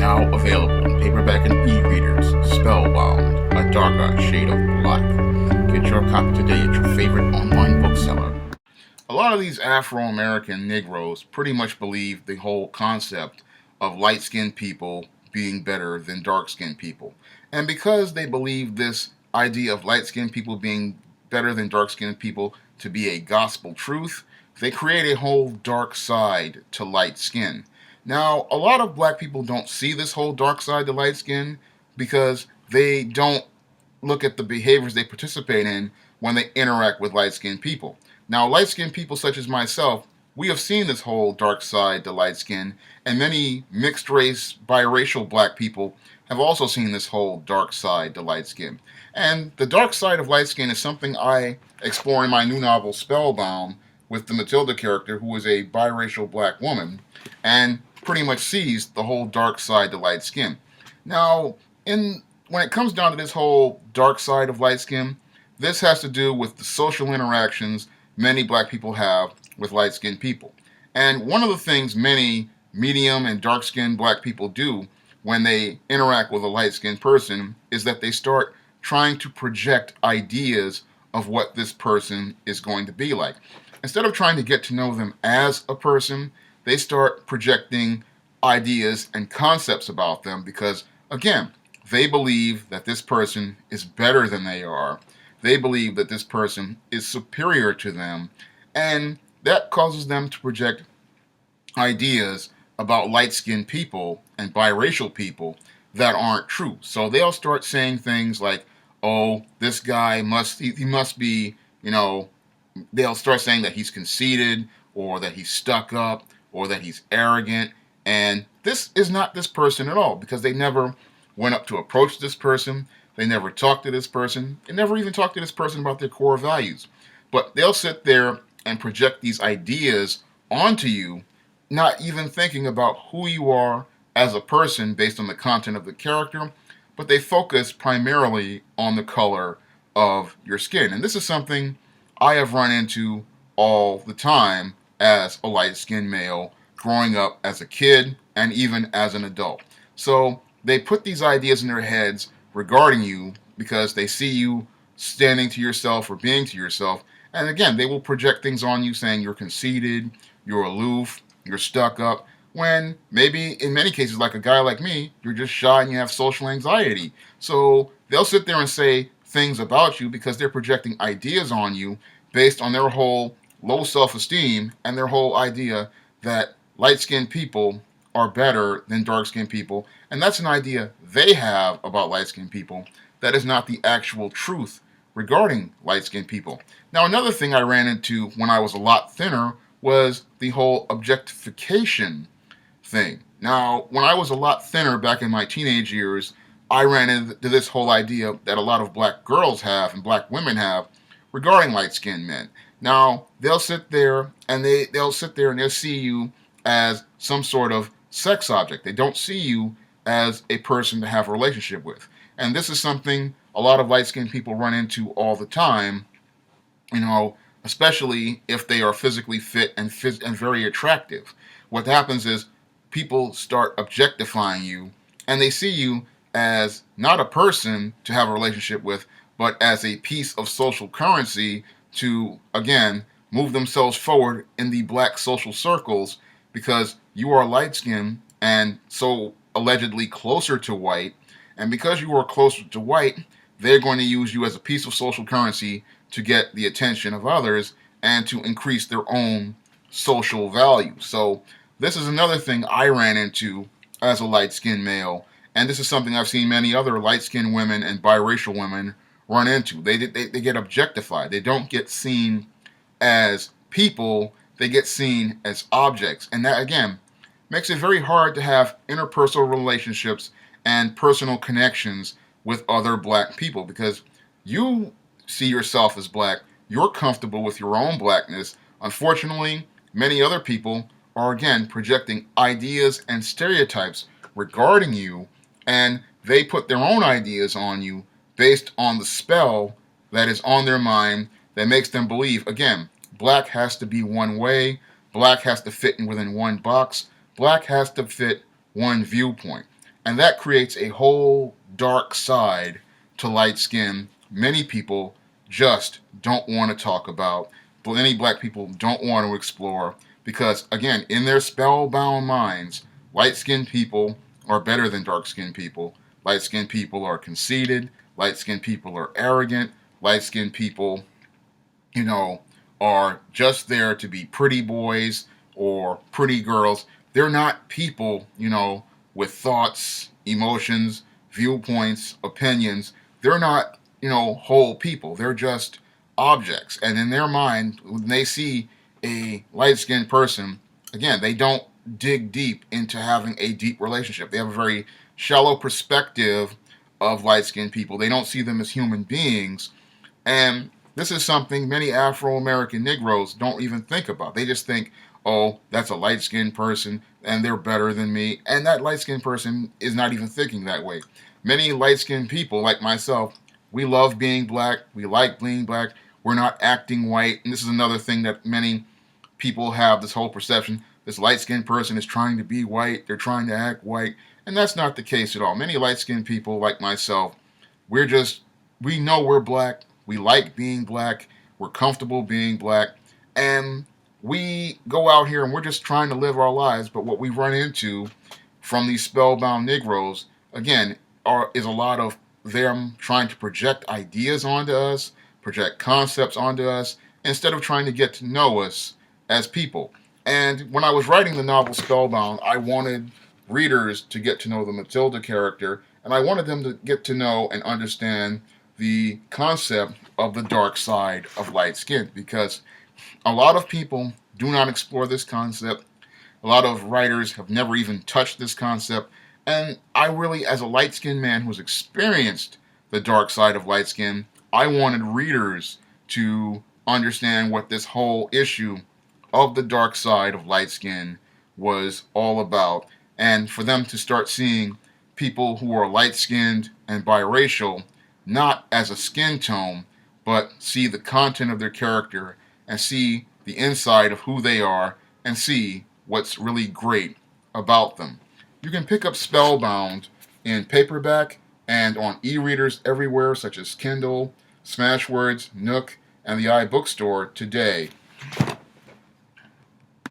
Now available in paperback and e-readers, Spellbound, A Darker Shade of Black. Get your copy today at your favorite online bookseller. A lot of these Afro-American Negroes pretty much believe the whole concept of light-skinned people being better than dark-skinned people. And because they believe this idea of light-skinned people being better than dark-skinned people to be a gospel truth, they create a whole dark side to light skin. Now, a lot of black people don't see this whole dark side to light skin because they don't look at the behaviors they participate in when they interact with light-skinned people. Now, light-skinned people such as myself, we have seen this whole dark side to light skin, and many mixed-race, biracial black people have also seen this whole dark side to light skin. And the dark side of light skin is something I explore in my new novel, Spellbound, with the Matilda character, who is a biracial black woman, and pretty much sees the whole dark side to light skin. Now, when it comes down to this whole dark side of light skin, this has to do with the social interactions many black people have with light-skinned people. And one of the things many medium and dark-skinned black people do when they interact with a light-skinned person is that they start trying to project ideas of what this person is going to be like. Instead of trying to get to know them as a person, they start projecting ideas and concepts about them because, again, they believe that this person is better than they are. They believe that this person is superior to them, and that causes them to project ideas about light-skinned people and biracial people that aren't true. So they'll start saying things like, oh, this guy he must be, they'll start saying that he's conceited or that he's stuck up or that he's arrogant. And this is not this person at all because they never went up to approach this person. They never talked to this person. They never even talked to this person about their core values. But they'll sit there and project these ideas onto you, not even thinking about who you are as a person based on the content of the character, but they focus primarily on the color of your skin. And this is something I have run into all the time as a light-skinned male, growing up as a kid and even as an adult. So they put these ideas in their heads regarding you because they see you standing to yourself or being to yourself. And again, they will project things on you saying you're conceited, you're aloof, you're stuck up, when maybe in many cases, like a guy like me, you're just shy and you have social anxiety. So they'll sit there and say things about you because they're projecting ideas on you based on their whole low self-esteem and their whole idea that light-skinned people are better than dark-skinned people. And that's an idea they have about light-skinned people that is not the actual truth regarding light-skinned people. Now, another thing I ran into when I was a lot thinner was the whole objectification thing. Now, when I was a lot thinner back in my teenage years, I ran into this whole idea that a lot of black girls have and black women have regarding light-skinned men. Now, they'll sit there and they'll see you as some sort of sex object. They don't see you as a person to have a relationship with. And this is something a lot of light-skinned people run into all the time, especially if they are physically fit and very attractive. What happens is people start objectifying you, and they see you as not a person to have a relationship with, but as a piece of social currency to, again, move themselves forward in the black social circles because you are light-skinned and so allegedly closer to white. And because you are closer to white, they're going to use you as a piece of social currency to get the attention of others and to increase their own social value. So this is another thing I ran into as a light-skinned male, and this is something I've seen many other light-skinned women and biracial women run into. They get objectified. They don't get seen as people. They get seen as objects. And that, again, makes it very hard to have interpersonal relationships and personal connections with other black people because you see yourself as black. You're comfortable with your own blackness. Unfortunately, many other people are, again, projecting ideas and stereotypes regarding you, and they put their own ideas on you based on the spell that is on their mind that makes them believe, again, black has to be one way, black has to fit in within one box, black has to fit one viewpoint. And that creates a whole dark side to light skin many people just don't want to talk about, many black people don't want to explore, because, again, in their spellbound minds, light skinned people are better than dark skinned people. Light skinned people are conceited, light skinned people are arrogant, light skinned people, you know, are just there to be pretty boys or pretty girls. They're not people, with thoughts, emotions, viewpoints, opinions. They're not, whole people. They're just objects. And in their mind, when they see a light skinned person, again, they don't dig deep into having a deep relationship. They have a very shallow perspective of light skinned people. They don't see them as human beings. And this is something many Afro-American Negroes don't even think about. They just think, oh, that's a light-skinned person and they're better than me. And that light-skinned person is not even thinking that way. Many light-skinned people, like myself, we love being black. We like being black. We're not acting white. And this is another thing that many people have, this whole perception. This light-skinned person is trying to be white. They're trying to act white. And that's not the case at all. Many light-skinned people, like myself, we know we're black. We like being black. We're comfortable being black. And we go out here and we're just trying to live our lives. But what we run into from these spellbound Negroes, again, is a lot of them trying to project ideas onto us, project concepts onto us, instead of trying to get to know us as people. And when I was writing the novel Spellbound, I wanted readers to get to know the Matilda character, and I wanted them to get to know and understand the concept of the dark side of light skin, because a lot of people do not explore this concept. A lot of writers have never even touched this concept. And I really, as a light skinned man who's experienced the dark side of light skin, I wanted readers to understand what this whole issue of the dark side of light skin was all about, and for them to start seeing people who are light skinned and biracial not as a skin tone, but see the content of their character and see the inside of who they are and see what's really great about them. You can pick up Spellbound in paperback and on e-readers everywhere, such as Kindle, Smashwords, Nook, and the iBookstore today.